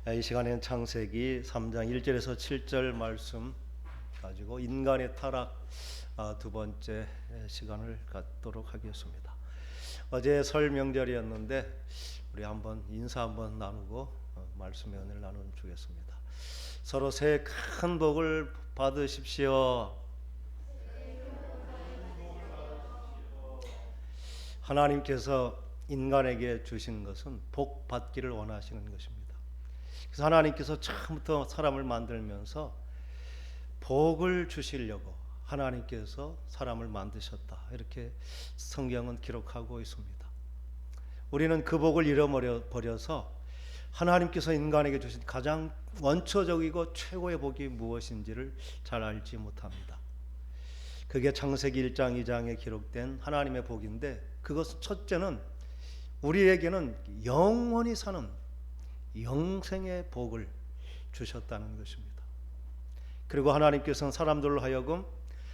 이 시간에는 창세기 3장 1절에서 7절 말씀 가지고 인간의 타락 두 번째 시간을 갖도록 하겠습니다. 어제 설 명절이었는데 우리 한번 인사 한번 나누고 말씀의 은혜를 나누겠습니다. 서로 새해 큰 복을 받으십시오. 하나님께서 인간에게 주신 것은 복 받기를 원하시는 것입니다. 그래서 하나님께서 처음부터 사람을 만들면서 복을 주시려고 하나님께서 사람을 만드셨다, 이렇게 성경은 기록하고 있습니다. 우리는 그 복을 잃어버려서 하나님께서 인간에게 주신 가장 원초적이고 최고의 복이 무엇인지를 잘 알지 못합니다. 그게 창세기 1장 2장에 기록된 하나님의 복인데, 그것은 첫째는 우리에게는 영원히 사는 영생의 복을 주셨다는 것입니다. 그리고 하나님께서는 사람들로 하여금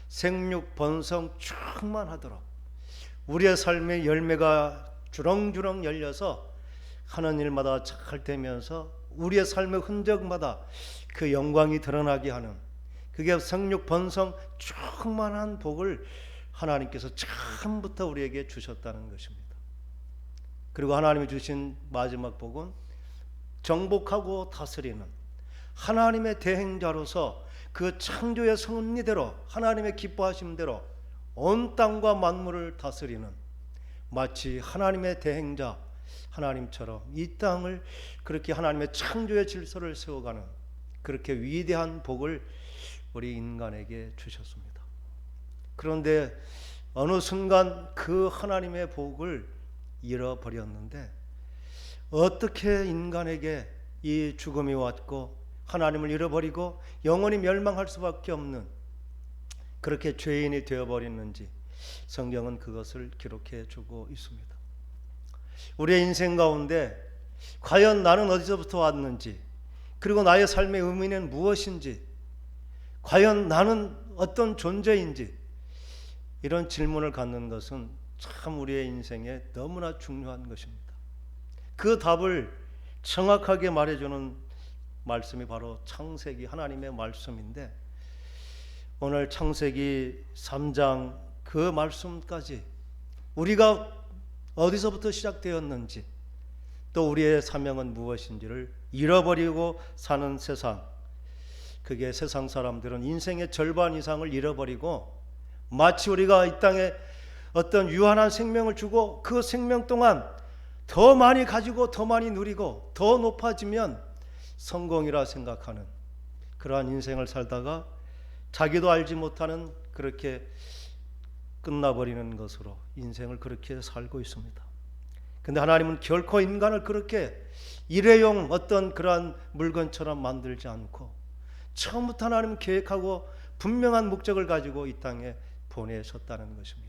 생육 번성 충만하도록 우리의 삶의 열매가 주렁주렁 열려서 하는 일마다 잘 되면서 우리의 삶의 흔적마다 그 영광이 드러나게 하는, 그게 생육 번성 충만한 복을 하나님께서 처음부터 우리에게 주셨다는 것입니다. 그리고 하나님이 주신 마지막 복은 정복하고 다스리는 하나님의 대행자로서 그 창조의 섭리대로 하나님의 기뻐하심대로 온 땅과 만물을 다스리는, 마치 하나님의 대행자 하나님처럼 이 땅을 그렇게 하나님의 창조의 질서를 세워가는 그렇게 위대한 복을 우리 인간에게 주셨습니다. 그런데 어느 순간 그 하나님의 복을 잃어버렸는데, 어떻게 인간에게 이 죽음이 왔고 하나님을 잃어버리고 영원히 멸망할 수밖에 없는 그렇게 죄인이 되어버렸는지 성경은 그것을 기록해 주고 있습니다. 우리의 인생 가운데 과연 나는 어디서부터 왔는지, 그리고 나의 삶의 의미는 무엇인지, 과연 나는 어떤 존재인지, 이런 질문을 갖는 것은 참 우리의 인생에 너무나 중요한 것입니다. 그 답을 정확하게 말해주는 말씀이 바로 창세기 하나님의 말씀인데, 오늘 창세기 3장 그 말씀까지 우리가 어디서부터 시작되었는지, 또 우리의 사명은 무엇인지를 잃어버리고 사는 세상, 그게 세상 사람들은 인생의 절반 이상을 잃어버리고 마치 우리가 이 땅에 어떤 유한한 생명을 주고 그 생명 동안 더 많이 가지고 더 많이 누리고 더 높아지면 성공이라 생각하는 그러한 인생을 살다가 자기도 알지 못하는 그렇게 끝나버리는 것으로 인생을 그렇게 살고 있습니다. 근데 하나님은 결코 인간을 그렇게 일회용 어떤 그러한 물건처럼 만들지 않고 처음부터 하나님은 계획하고 분명한 목적을 가지고 이 땅에 보내셨다는 것입니다.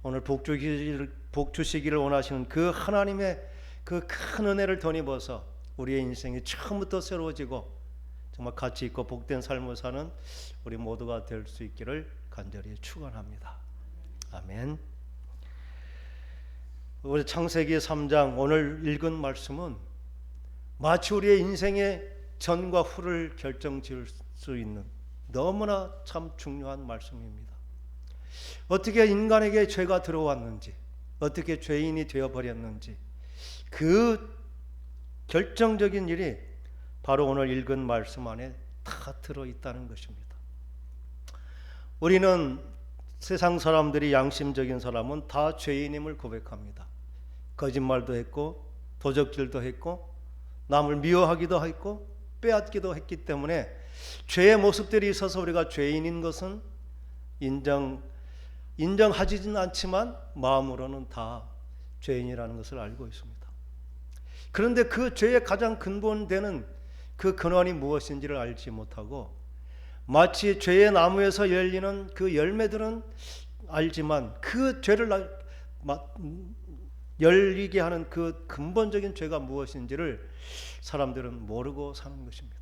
오늘 복 주시기를 원하시는 그 하나님의 그 큰 은혜를 덧입어서 우리의 인생이 처음부터 새로워지고 정말 가치 있고 복된 삶을 사는 우리 모두가 될 수 있기를 간절히 축원합니다. 아멘. 우리 창세기 3장 오늘 읽은 말씀은 마치 우리의 인생의 전과 후를 결정지을 수 있는 너무나 참 중요한 말씀입니다. 어떻게 인간에게 죄가 들어왔는지, 어떻게 죄인이 되어버렸는지, 그 결정적인 일이 바로 오늘 읽은 말씀 안에 다 들어있다는 것입니다. 우리는 세상 사람들이, 양심적인 사람은 다 죄인임을 고백합니다. 거짓말도 했고 도적질도 했고 남을 미워하기도 했고 빼앗기도 했기 때문에 죄의 모습들이 있어서 우리가 죄인인 것은 인정하지는 않지만 마음으로는 다 죄인이라는 것을 알고 있습니다. 그런데 그 죄의 가장 근본되는 그 근원이 무엇인지를 알지 못하고 마치 죄의 나무에서 열리는 그 열매들은 알지만 그 죄를 열리게 하는 그 근본적인 죄가 무엇인지를 사람들은 모르고 사는 것입니다.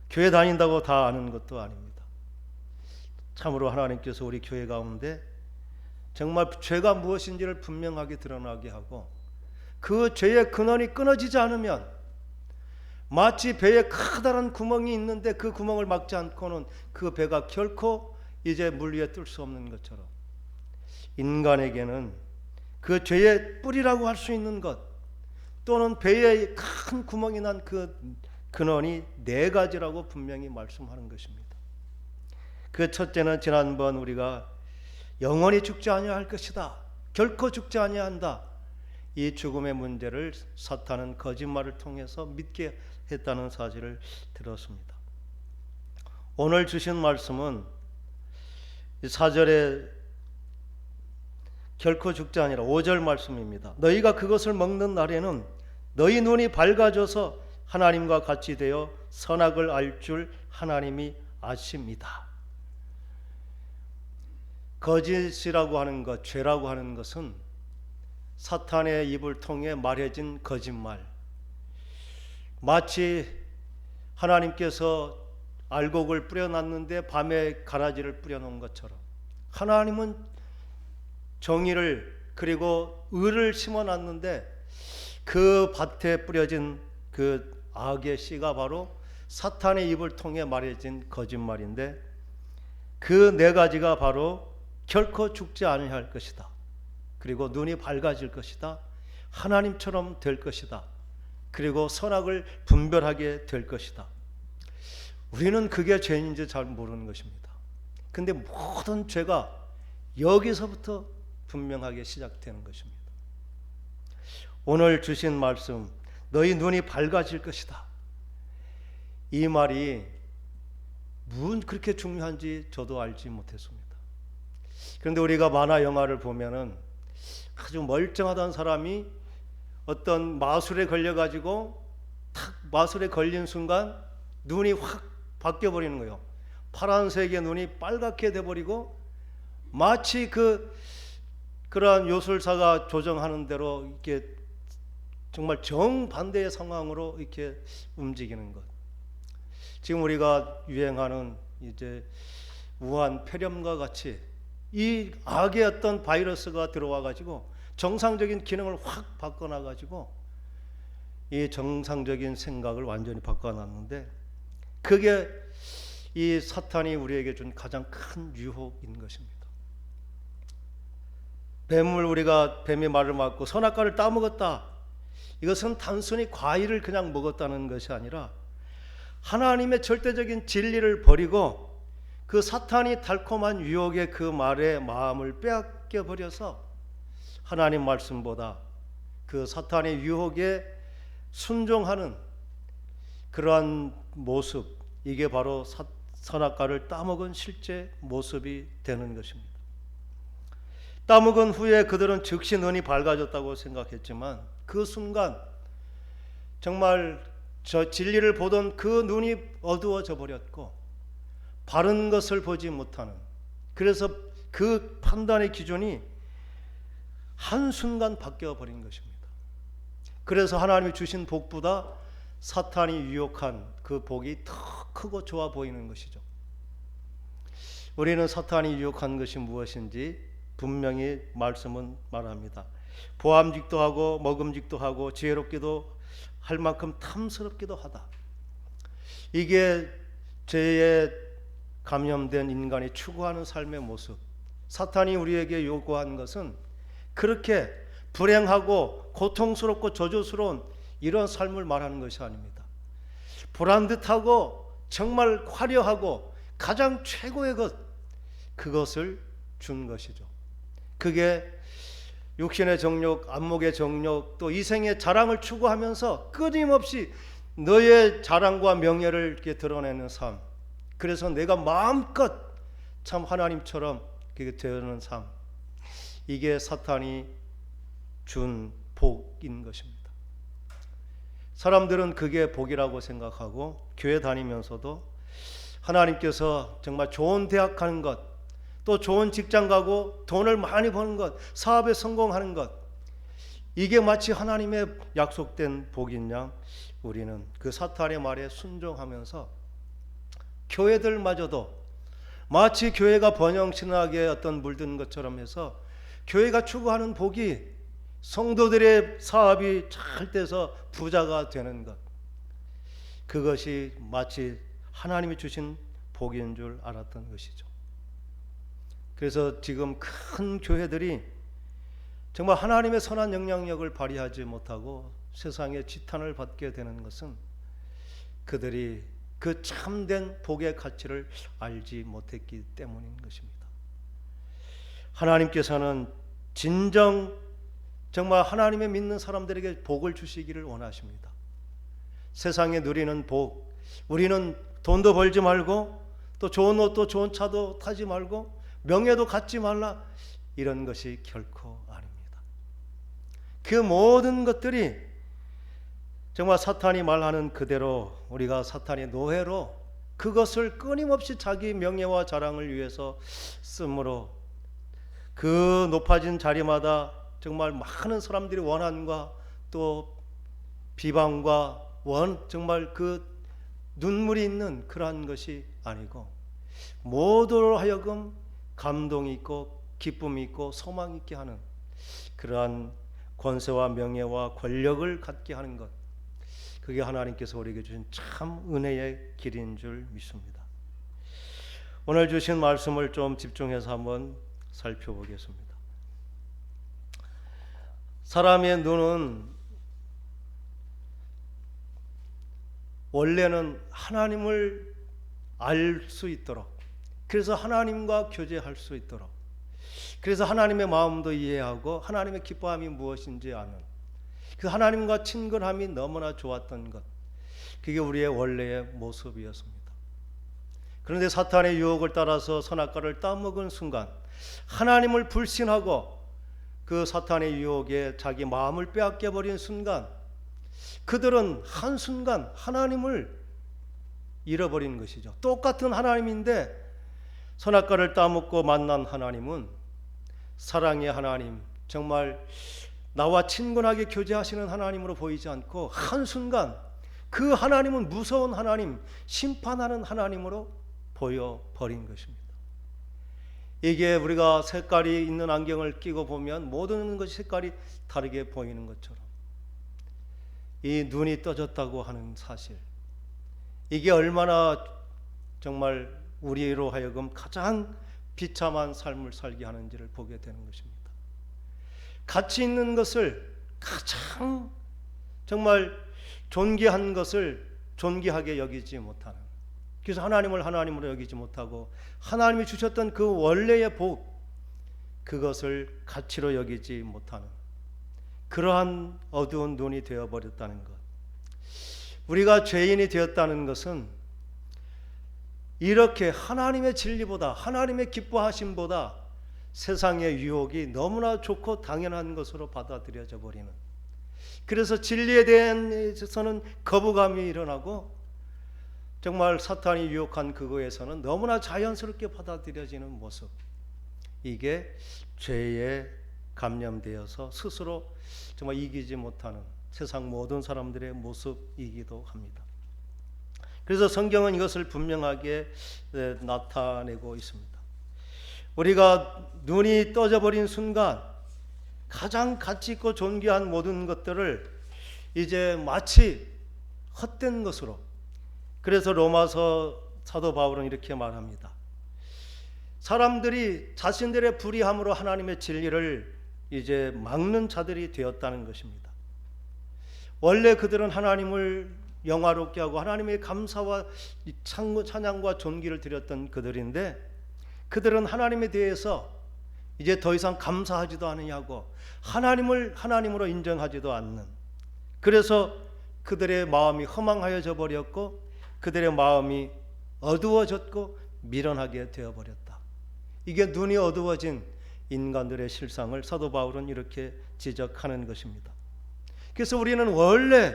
교회 다닌다고 다 아는 것도 아닙니다. 참으로 하나님께서 우리 교회 가운데 정말 죄가 무엇인지를 분명하게 드러나게 하고 그 죄의 근원이 끊어지지 않으면 마치 배에 커다란 구멍이 있는데 그 구멍을 막지 않고는 그 배가 결코 이제 물 위에 뜰 수 없는 것처럼, 인간에게는 그 죄의 뿌리라고 할 수 있는 것, 또는 배에 큰 구멍이 난 그 근원이 네 가지라고 분명히 말씀하는 것입니다. 그 첫째는 지난번 우리가 영원히 죽지 아니할 것이다, 결코 죽지 아니한다, 이 죽음의 문제를 사탄은 거짓말을 통해서 믿게 했다는 사실을 들었습니다. 오늘 주신 말씀은 4절에 결코 죽지 아니라 5절 말씀입니다. 너희가 그것을 먹는 날에는 너희 눈이 밝아져서 하나님과 같이 되어 선악을 알 줄 하나님이 아십니다. 거짓이라고 하는 것, 죄라고 하는 것은 사탄의 입을 통해 말해진 거짓말, 마치 하나님께서 알곡을 뿌려놨는데 밤에 가라지를 뿌려놓은 것처럼, 하나님은 정의를 그리고 의를 심어놨는데 그 밭에 뿌려진 그 악의 씨가 바로 사탄의 입을 통해 말해진 거짓말인데, 그 네 가지가 바로 결코 죽지 아니할 것이다, 그리고 눈이 밝아질 것이다, 하나님처럼 될 것이다, 그리고 선악을 분별하게 될 것이다. 우리는 그게 죄인지 잘 모르는 것입니다. 근데 모든 죄가 여기서부터 분명하게 시작되는 것입니다. 오늘 주신 말씀, 너희 눈이 밝아질 것이다, 이 말이 무슨 그렇게 중요한지 저도 알지 못했습니다. 그런데 우리가 만화 영화를 보면은 아주 멀쩡하던 사람이 어떤 마술에 걸려가지고 탁 마술에 걸린 순간 눈이 확 바뀌어버리는 거예요. 파란색의 눈이 빨갛게 돼버리고, 마치 그러한 요술사가 조정하는 대로 이렇게 정말 정반대의 상황으로 이렇게 움직이는 것. 지금 우리가 유행하는 이제 우한 폐렴과 같이 이 악의 어떤 바이러스가 들어와 가지고 정상적인 기능을 확 바꿔놔 가지고 이 정상적인 생각을 완전히 바꿔놨는데, 그게 이 사탄이 우리에게 준 가장 큰 유혹인 것입니다. 우리가 뱀의 말을 맞고 선악과를 따먹었다, 이것은 단순히 과일을 그냥 먹었다는 것이 아니라 하나님의 절대적인 진리를 버리고 그 사탄이 달콤한 유혹의 그 말에 마음을 빼앗겨 버려서 하나님 말씀보다 그 사탄의 유혹에 순종하는 그러한 모습, 이게 바로 선악과를 따먹은 실제 모습이 되는 것입니다. 따먹은 후에 그들은 즉시 눈이 밝아졌다고 생각했지만 그 순간 정말 저 진리를 보던 그 눈이 어두워져 버렸고 바른 것을 보지 못하는, 그래서 그 판단의 기준이 한순간 바뀌어 버린 것입니다. 그래서 하나님이 주신 복보다 사탄이 유혹한 그 복이 더 크고 좋아 보이는 것이죠. 우리는 사탄이 유혹한 것이 무엇인지 분명히 말씀은 말합니다. 보암직도 하고 먹음직도 하고 지혜롭기도 할 만큼 탐스럽기도 하다. 이게 죄에 감염된 인간이 추구하는 삶의 모습. 사탄이 우리에게 요구한 것은 그렇게 불행하고 고통스럽고 저주스러운 이런 삶을 말하는 것이 아닙니다. 보란듯하고 정말 화려하고 가장 최고의 것, 그것을 준 것이죠. 그게 육신의 정욕, 안목의 정욕, 또 이생의 자랑을 추구하면서 끊임없이 너의 자랑과 명예를 이렇게 드러내는 삶, 그래서 내가 마음껏 참 하나님처럼 되는 삶, 이게 사탄이 준 복인 것입니다. 사람들은 그게 복이라고 생각하고 교회 다니면서도 하나님께서 정말 좋은 대학 가는 것, 또 좋은 직장 가고 돈을 많이 버는 것, 사업에 성공하는 것, 이게 마치 하나님의 약속된 복인 양 우리는 그 사탄의 말에 순종하면서 교회들마저도 마치 교회가 번영신학에 어떤 물든 것처럼 해서 교회가 추구하는 복이 성도들의 사업이 잘 돼서 부자가 되는 것, 그것이 마치 하나님이 주신 복인 줄 알았던 것이죠. 그래서 지금 큰 교회들이 정말 하나님의 선한 영향력을 발휘하지 못하고 세상에 지탄을 받게 되는 것은 그들이 그 참된 복의 가치를 알지 못했기 때문인 것입니다. 하나님께서는 진정 정말 하나님의 믿는 사람들에게 복을 주시기를 원하십니다. 세상에 누리는 복, 우리는 돈도 벌지 말고 또 좋은 옷도 좋은 차도 타지 말고 명예도 갖지 말라, 이런 것이 결코 아닙니다. 그 모든 것들이 정말 사탄이 말하는 그대로 우리가 사탄의 노예로 그것을 끊임없이 자기 명예와 자랑을 위해서 쓰므로 그 높아진 자리마다 정말 많은 사람들이 원한과 또 비방과 정말 그 눈물이 있는 그러한 것이 아니고 모두로 하여금 감동이 있고 기쁨이 있고 소망이 있게 하는 그러한 권세와 명예와 권력을 갖게 하는 것, 그게 하나님께서 우리에게 주신 참 은혜의 길인 줄 믿습니다. 오늘 주신 말씀을 좀 집중해서 한번 살펴보겠습니다. 사람의 눈은 원래는 하나님을 알 수 있도록, 그래서 하나님과 교제할 수 있도록, 그래서 하나님의 마음도 이해하고 하나님의 기뻐함이 무엇인지 아는 그 하나님과 친근함이 너무나 좋았던 것, 그게 우리의 원래의 모습이었습니다. 그런데 사탄의 유혹을 따라서 선악과를 따먹은 순간 하나님을 불신하고 그 사탄의 유혹에 자기 마음을 빼앗겨 버린 순간 그들은 한순간 하나님을 잃어버린 것이죠. 똑같은 하나님인데 선악과를 따먹고 만난 하나님은 사랑의 하나님, 정말 나와 친근하게 교제하시는 하나님으로 보이지 않고 한순간 그 하나님은 무서운 하나님, 심판하는 하나님으로 보여버린 것입니다. 이게 우리가 색깔이 있는 안경을 끼고 보면 모든 것이 색깔이 다르게 보이는 것처럼 이 눈이 떠졌다고 하는 사실, 이게 얼마나 정말 우리로 하여금 가장 비참한 삶을 살게 하는지를 보게 되는 것입니다. 가치 있는 것을, 가장 정말 존귀한 것을 존귀하게 여기지 못하는, 그래서 하나님을 하나님으로 여기지 못하고 하나님이 주셨던 그 원래의 복, 그것을 가치로 여기지 못하는 그러한 어두운 눈이 되어버렸다는 것. 우리가 죄인이 되었다는 것은 이렇게 하나님의 진리보다, 하나님의 기뻐하심보다 세상의 유혹이 너무나 좋고 당연한 것으로 받아들여져 버리는, 그래서 진리에 대해서는 거부감이 일어나고 정말 사탄이 유혹한 그거에서는 너무나 자연스럽게 받아들여지는 모습, 이게 죄에 감염되어서 스스로 정말 이기지 못하는 세상 모든 사람들의 모습이기도 합니다. 그래서 성경은 이것을 분명하게 나타내고 있습니다. 우리가 눈이 떠져버린 순간 가장 가치 있고 존귀한 모든 것들을 이제 마치 헛된 것으로, 그래서 로마서 사도 바울은 이렇게 말합니다. 사람들이 자신들의 불의함으로 하나님의 진리를 이제 막는 자들이 되었다는 것입니다. 원래 그들은 하나님을 영화롭게 하고 하나님의 감사와 찬양과 존귀를 드렸던 그들인데, 그들은 하나님에 대해서 이제 더 이상 감사하지도 않으냐고 하나님을 하나님으로 인정하지도 않는, 그래서 그들의 마음이 허망하여져 버렸고 그들의 마음이 어두워졌고 미련하게 되어버렸다. 이게 눈이 어두워진 인간들의 실상을 사도 바울은 이렇게 지적하는 것입니다. 그래서 우리는 원래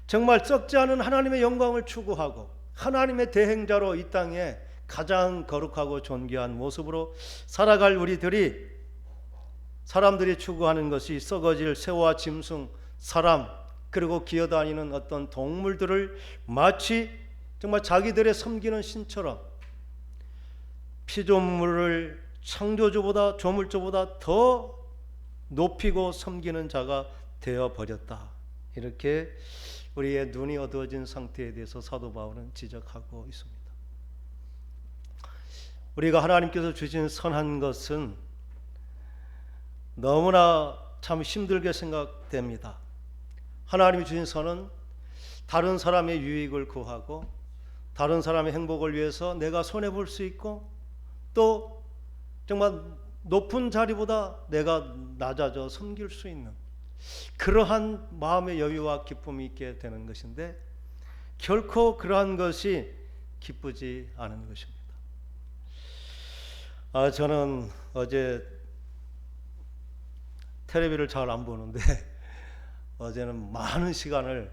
정말 썩지 않은 하나님의 영광을 추구하고 하나님의 대행자로 이 땅에 가장 거룩하고 존귀한 모습으로 살아갈 우리들이, 사람들이 추구하는 것이 썩어질 새와 짐승, 사람, 그리고 기어다니는 어떤 동물들을 마치 정말 자기들의 섬기는 신처럼 피조물을 창조주보다, 조물주보다 더 높이고 섬기는 자가 되어버렸다. 이렇게 우리의 눈이 어두워진 상태에 대해서 사도 바울은 지적하고 있습니다. 우리가 하나님께서 주신 선한 것은 너무나 참 힘들게 생각됩니다. 하나님이 주신 선은 다른 사람의 유익을 구하고 다른 사람의 행복을 위해서 내가 손해볼 수 있고 또 정말 높은 자리보다 내가 낮아져 섬길 수 있는 그러한 마음의 여유와 기쁨이 있게 되는 것인데 결코 그러한 것이 기쁘지 않은 것입니다. 저는 어제 텔레비를 잘 안 보는데 어제는 많은 시간을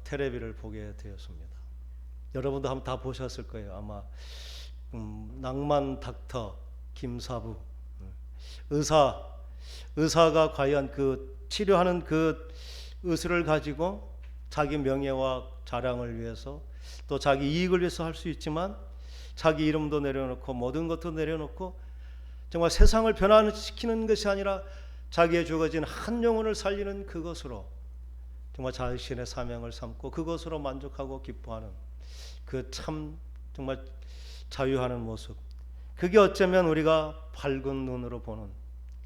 텔레비를 보게 되었습니다. 여러분도 한번 다 보셨을 거예요. 아마 낭만 닥터 김사부 의사가 과연 그 치료하는 그 의술을 가지고 자기 명예와 자랑을 위해서 또 자기 이익을 위해서 할 수 있지만 자기 이름도 내려놓고 모든 것도 내려놓고 정말 세상을 변화시키는 것이 아니라 자기의 주어진 한 영혼을 살리는 그것으로 정말 자신의 사명을 삼고 그것으로 만족하고 기뻐하는 그 참 정말 자유하는 모습, 그게 어쩌면 우리가 밝은 눈으로 보는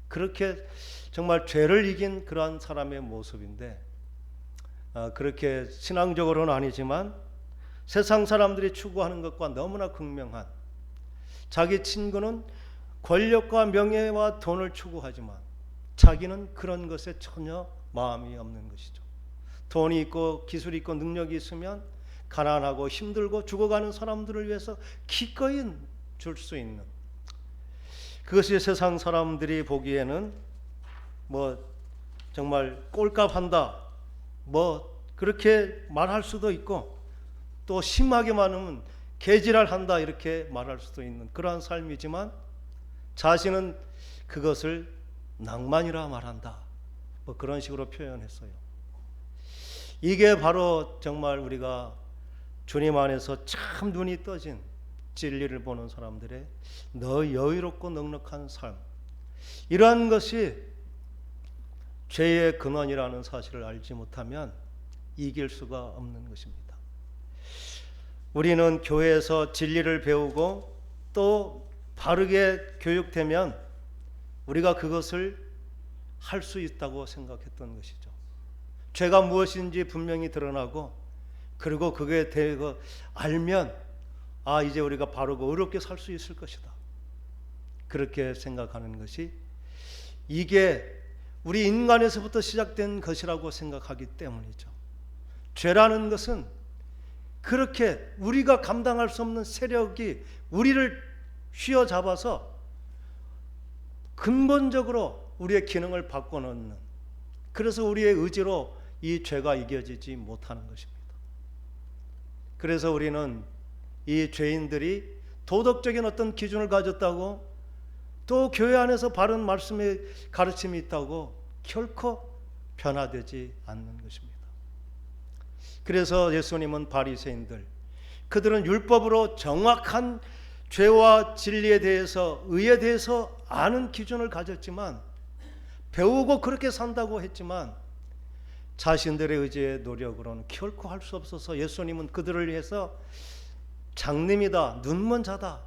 그렇게 정말 죄를 이긴 그러한 사람의 모습인데 그렇게 신앙적으로는 아니지만 세상 사람들이 추구하는 것과 너무나 극명한, 자기 친구는 권력과 명예와 돈을 추구하지만 자기는 그런 것에 전혀 마음이 없는 것이죠. 돈이 있고 기술이 있고 능력이 있으면 가난하고 힘들고 죽어가는 사람들을 위해서 기꺼이 줄 수 있는, 그것이 세상 사람들이 보기에는 뭐 정말 꼴값한다 뭐 그렇게 말할 수도 있고 또 심하게 말하면 개지랄한다 이렇게 말할 수도 있는 그러한 삶이지만 자신은 그것을 낭만이라 말한다 뭐 그런 식으로 표현했어요. 이게 바로 정말 우리가 주님 안에서 참 눈이 떠진 진리를 보는 사람들의 여유롭고 넉넉한 삶, 이러한 것이 죄의 근원이라는 사실을 알지 못하면 이길 수가 없는 것입니다. 우리는 교회에서 진리를 배우고 또 바르게 교육되면 우리가 그것을 할 수 있다고 생각했던 것이죠. 죄가 무엇인지 분명히 드러나고 그리고 그게 대거 알면 이제 우리가 바르고 의롭게 살 수 있을 것이다 그렇게 생각하는 것이, 이게 우리 인간에서부터 시작된 것이라고 생각하기 때문이죠. 죄라는 것은 그렇게 우리가 감당할 수 없는 세력이 우리를 휘어잡아서 근본적으로 우리의 기능을 바꿔놓는, 그래서 우리의 의지로 이 죄가 이겨지지 못하는 것입니다. 그래서 우리는 이 죄인들이 도덕적인 어떤 기준을 가졌다고 또 교회 안에서 바른 말씀의 가르침이 있다고 결코 변화되지 않는 것입니다. 그래서 예수님은 바리새인들, 그들은 율법으로 정확한 죄와 진리에 대해서 의에 대해서 아는 기준을 가졌지만 배우고 그렇게 산다고 했지만 자신들의 의지의 노력으로는 결코 할 수 없어서 예수님은 그들을 위해서 장님이다, 눈먼 자다,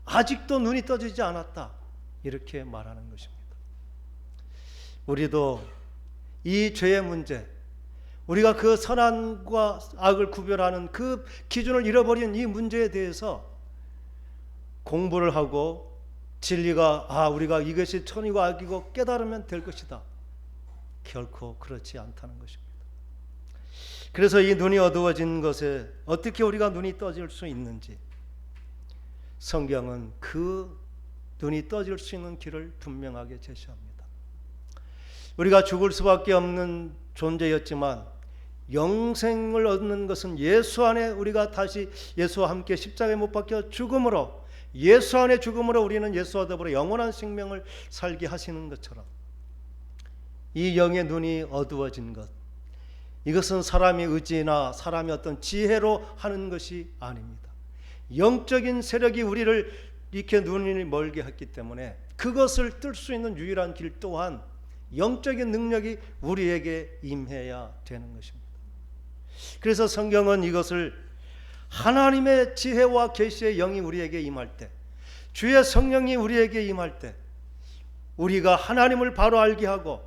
아직도 눈이 떠지지 않았다 이렇게 말하는 것입니다. 우리도 이 죄의 문제, 우리가 그 선한과 악을 구별하는 그 기준을 잃어버린 이 문제에 대해서 공부를 하고 진리가 우리가 이것이 선이고 악이고 깨달으면 될 것이다, 결코 그렇지 않다는 것입니다. 그래서 이 눈이 어두워진 것에 어떻게 우리가 눈이 떠질 수 있는지 성경은 그 눈이 떠질 수 있는 길을 분명하게 제시합니다. 우리가 죽을 수밖에 없는 존재였지만 영생을 얻는 것은 예수 안에 우리가 다시 예수와 함께 십자가에 못 박혀 죽음으로, 예수 안에 죽음으로 우리는 예수와 더불어 영원한 생명을 살게 하시는 것처럼 이 영의 눈이 어두워진 것, 이것은 사람의 의지나 사람의 어떤 지혜로 하는 것이 아닙니다. 영적인 세력이 우리를 이렇게 눈이 멀게 했기 때문에 그것을 뜰 수 있는 유일한 길 또한 영적인 능력이 우리에게 임해야 되는 것입니다. 그래서 성경은 이것을 하나님의 지혜와 계시의 영이 우리에게 임할 때, 주의 성령이 우리에게 임할 때 우리가 하나님을 바로 알게 하고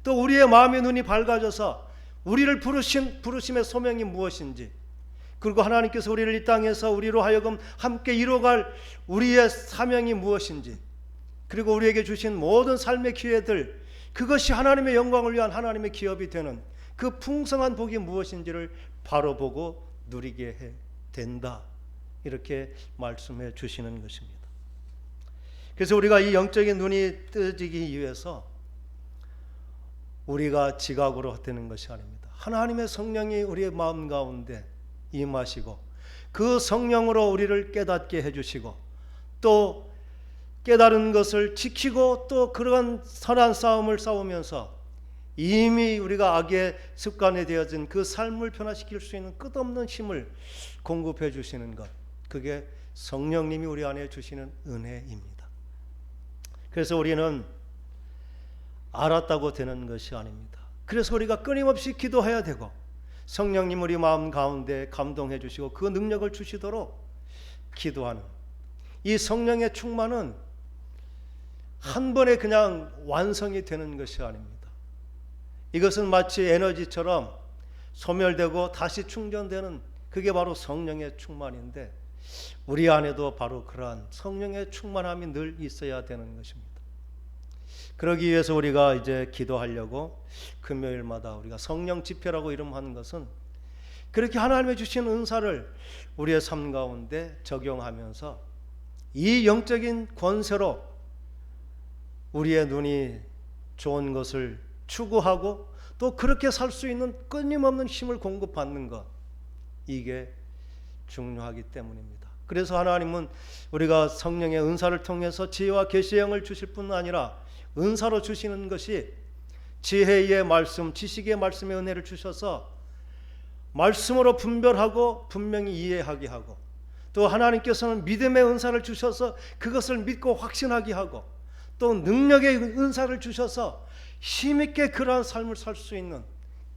또 우리의 마음의 눈이 밝아져서 우리를 부르심의 소명이 무엇인지, 그리고 하나님께서 우리를 이 땅에서 우리로 하여금 함께 이뤄갈 우리의 사명이 무엇인지, 그리고 우리에게 주신 모든 삶의 기회들, 그것이 하나님의 영광을 위한 하나님의 기업이 되는 그 풍성한 복이 무엇인지를 바로 보고 누리게 해 된다, 이렇게 말씀해 주시는 것입니다. 그래서 우리가 이 영적인 눈이 뜨지기 위해서 우리가 지각으로 되는 것이 아닙니다. 하나님의 성령이 우리의 마음 가운데 임하시고 그 성령으로 우리를 깨닫게 해주시고 또 깨달은 것을 지키고 또 그러한 선한 싸움을 싸우면서 이미 우리가 악의 습관에 되어진 그 삶을 변화시킬 수 있는 끝없는 힘을 공급해 주시는 것, 그게 성령님이 우리 안에 주시는 은혜입니다. 그래서 우리는 알았다고 되는 것이 아닙니다. 그래서 우리가 끊임없이 기도해야 되고 성령님 우리 마음 가운데 감동해 주시고 그 능력을 주시도록 기도하는 이 성령의 충만은 한 번에 그냥 완성이 되는 것이 아닙니다. 이것은 마치 에너지처럼 소멸되고 다시 충전되는, 그게 바로 성령의 충만인데 우리 안에도 바로 그러한 성령의 충만함이 늘 있어야 되는 것입니다. 그러기 위해서 우리가 이제 기도하려고 금요일마다 우리가 성령 집회라고 이름하는 것은 그렇게 하나님의 주신 은사를 우리의 삶 가운데 적용하면서 이 영적인 권세로 우리의 눈이 좋은 것을 추구하고 또 그렇게 살 수 있는 끊임없는 힘을 공급받는 것, 이게 중요하기 때문입니다. 그래서 하나님은 우리가 성령의 은사를 통해서 지혜와 계시의 영을 주실 뿐 아니라 은사로 주시는 것이 지혜의 말씀, 지식의 말씀의 은혜를 주셔서 말씀으로 분별하고 분명히 이해하게 하고 또 하나님께서는 믿음의 은사를 주셔서 그것을 믿고 확신하게 하고 또 능력의 은사를 주셔서 힘있게 그러한 삶을 살 수 있는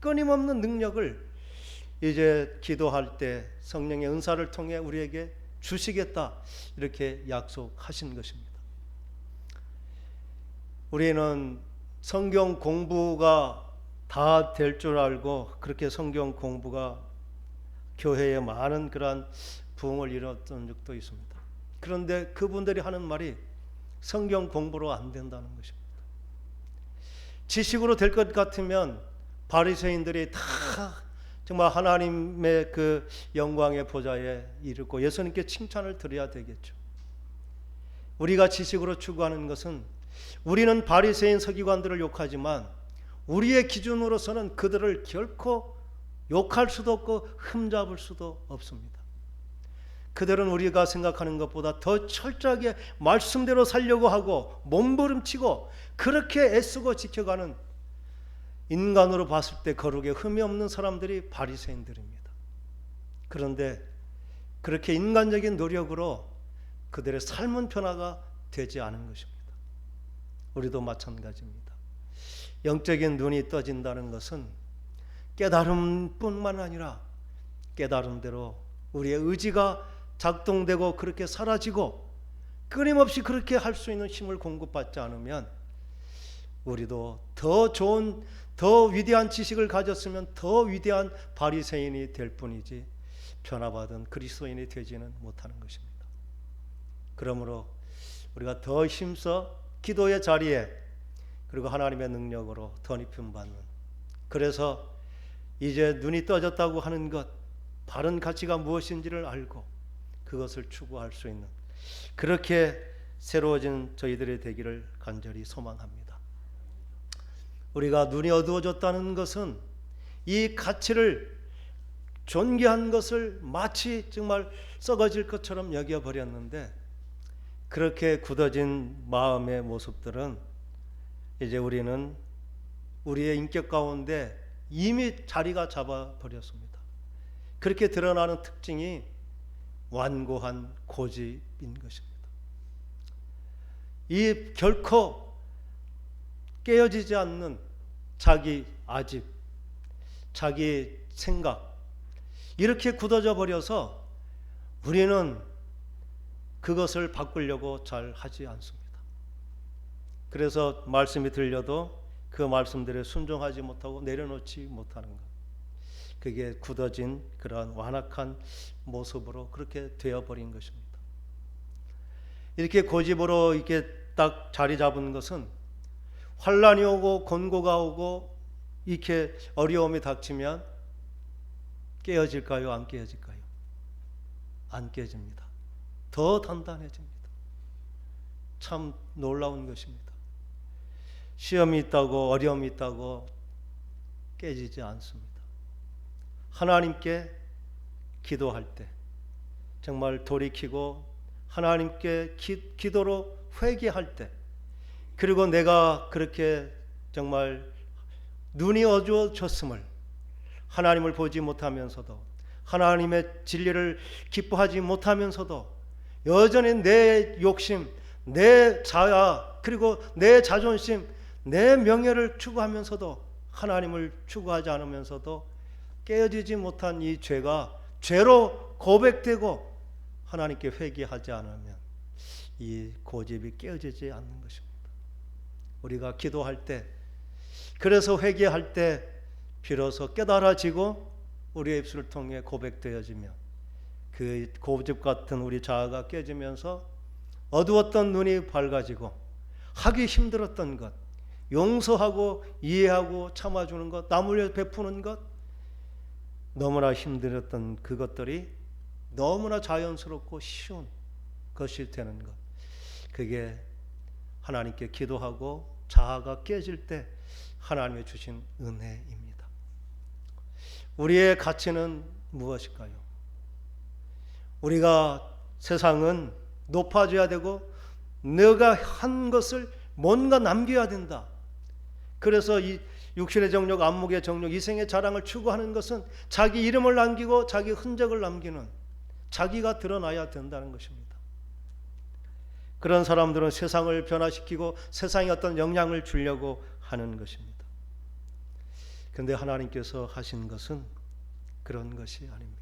끊임없는 능력을 이제 기도할 때 성령의 은사를 통해 우리에게 주시겠다, 이렇게 약속하신 것입니다. 우리는 성경 공부가 다 될 줄 알고 그렇게 성경 공부가 교회에 많은 그러한 부흥을 이뤘던 적도 있습니다. 그런데 그분들이 하는 말이 성경 공부로 안 된다는 것입니다. 지식으로 될 것 같으면 바리새인들이 다 정말 하나님의 그 영광의 보좌에 이르고 예수님께 칭찬을 드려야 되겠죠. 우리가 지식으로 추구하는 것은 우리는 바리새인 서기관들을 욕하지만 우리의 기준으로서는 그들을 결코 욕할 수도 없고 흠잡을 수도 없습니다. 그들은 우리가 생각하는 것보다 더 철저하게 말씀대로 살려고 하고 몸부림치고 그렇게 애쓰고 지켜가는, 인간으로 봤을 때 거룩에 흠이 없는 사람들이 바리새인들입니다. 그런데 그렇게 인간적인 노력으로 그들의 삶은 변화가 되지 않은 것입니다. 우리도 마찬가지입니다. 영적인 눈이 떠진다는 것은 깨달음뿐만 아니라 깨달음대로 우리의 의지가 작동되고 그렇게 사라지고 끊임없이 그렇게 할 수 있는 힘을 공급받지 않으면 우리도 더 좋은, 더 위대한 지식을 가졌으면 더 위대한 바리새인이 될 뿐이지 변화받은 그리스도인이 되지는 못하는 것입니다. 그러므로 우리가 더 힘써 기도의 자리에 그리고 하나님의 능력으로 덧입힘 받는, 그래서 이제 눈이 떠졌다고 하는 것, 바른 가치가 무엇인지를 알고 그것을 추구할 수 있는 그렇게 새로워진 저희들의 되기를 간절히 소망합니다. 우리가 눈이 어두워졌다는 것은 이 가치를 존귀한 것을 마치 정말 썩어질 것처럼 여겨버렸는데, 그렇게 굳어진 마음의 모습들은 이제 우리는 우리의 인격 가운데 이미 자리가 잡아버렸습니다. 그렇게 드러나는 특징이 완고한 고집인 것입니다. 이 결코 깨어지지 않는 자기 아집, 자기 생각, 이렇게 굳어져 버려서 우리는 그것을 바꾸려고 잘 하지 않습니다. 그래서 말씀이 들려도 그 말씀들에 순종하지 못하고 내려놓지 못하는 것, 그게 굳어진 그러한 완악한 모습으로 그렇게 되어버린 것입니다. 이렇게 고집으로 이렇게 딱 자리 잡은 것은 환란이 오고 곤고가 오고 이렇게 어려움이 닥치면 깨어질까요? 안 깨어질까요? 안 깨집니다. 더 단단해집니다. 참 놀라운 것입니다. 시험이 있다고 어려움이 있다고 깨지지 않습니다. 하나님께 기도할 때 정말 돌이키고 하나님께 기도로 회개할 때, 그리고 내가 그렇게 정말 눈이 어두워졌음을, 하나님을 보지 못하면서도 하나님의 진리를 기뻐하지 못하면서도 여전히 내 욕심, 내 자아, 그리고 내 자존심, 내 명예를 추구하면서도 하나님을 추구하지 않으면서도 깨어지지 못한 이 죄가 죄로 고백되고 하나님께 회개하지 않으면 이 고집이 깨어지지 않는 것입니다. 우리가 기도할 때, 그래서 회개할 때 비로소 깨달아지고 우리의 입술을 통해 고백되어지며 그 고집 같은 우리 자아가 깨지면서 어두웠던 눈이 밝아지고 하기 힘들었던 것, 용서하고 이해하고 참아주는 것, 남을 위해 베푸는 것, 너무나 힘들었던 그것들이 너무나 자연스럽고 쉬운 것이 되는 것, 그게 하나님께 기도하고 자아가 깨질 때 하나님이 주신 은혜입니다. 우리의 가치는 무엇일까요? 우리가 세상은 높아져야 되고 내가 한 것을 뭔가 남겨야 된다. 그래서 이 육신의 정욕, 안목의 정욕, 이생의 자랑을 추구하는 것은 자기 이름을 남기고 자기 흔적을 남기는, 자기가 드러나야 된다는 것입니다. 그런 사람들은 세상을 변화시키고 세상에 어떤 영향을 주려고 하는 것입니다. 그런데 하나님께서 하신 것은 그런 것이 아닙니다.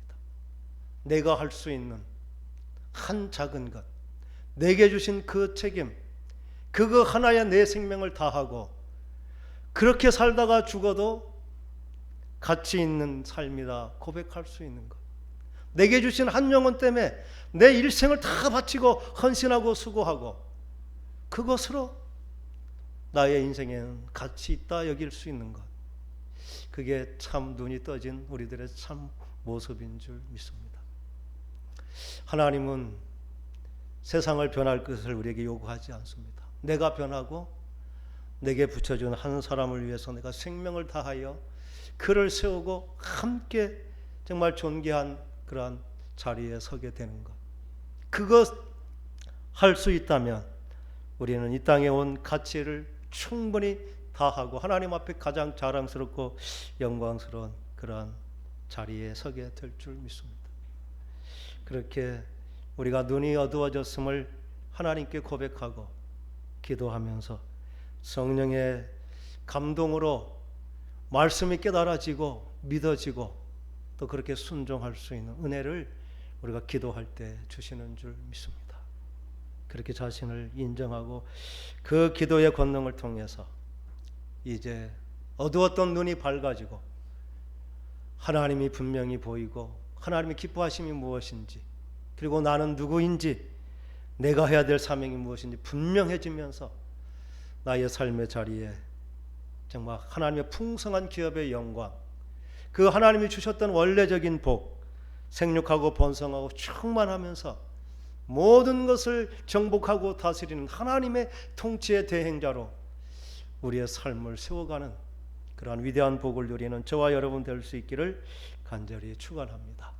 내가 할 수 있는 한 작은 것, 내게 주신 그 책임, 그거 하나에 내 생명을 다하고 그렇게 살다가 죽어도 가치 있는 삶이다 고백할 수 있는 것, 내게 주신 한 영혼 때문에 내 일생을 다 바치고 헌신하고 수고하고 그것으로 나의 인생에는 가치 있다 여길 수 있는 것, 그게 참 눈이 떠진 우리들의 참 모습인 줄 믿습니다. 하나님은 세상을 변할 것을 우리에게 요구하지 않습니다. 내가 변하고 내게 붙여준 한 사람을 위해서 내가 생명을 다하여 그를 세우고 함께 정말 존귀한 그러한 자리에 서게 되는 것, 그것 할 수 있다면 우리는 이 땅에 온 가치를 충분히 다하고 하나님 앞에 가장 자랑스럽고 영광스러운 그러한 자리에 서게 될 줄 믿습니다. 그렇게 우리가 눈이 어두워졌음을 하나님께 고백하고 기도하면서 성령의 감동으로 말씀이 깨달아지고 믿어지고 또 그렇게 순종할 수 있는 은혜를 우리가 기도할 때 주시는 줄 믿습니다. 그렇게 자신을 인정하고 그 기도의 권능을 통해서 이제 어두웠던 눈이 밝아지고 하나님이 분명히 보이고 하나님의 기뻐하심이 무엇인지, 그리고 나는 누구인지, 내가 해야 될 사명이 무엇인지 분명해지면서 나의 삶의 자리에 정말 하나님의 풍성한 기업의 영광, 그 하나님이 주셨던 원래적인 복, 생육하고 번성하고 충만하면서 모든 것을 정복하고 다스리는 하나님의 통치의 대행자로 우리의 삶을 세워가는 그러한 위대한 복을 누리는 저와 여러분 될 수 있기를 간절히 축원합니다.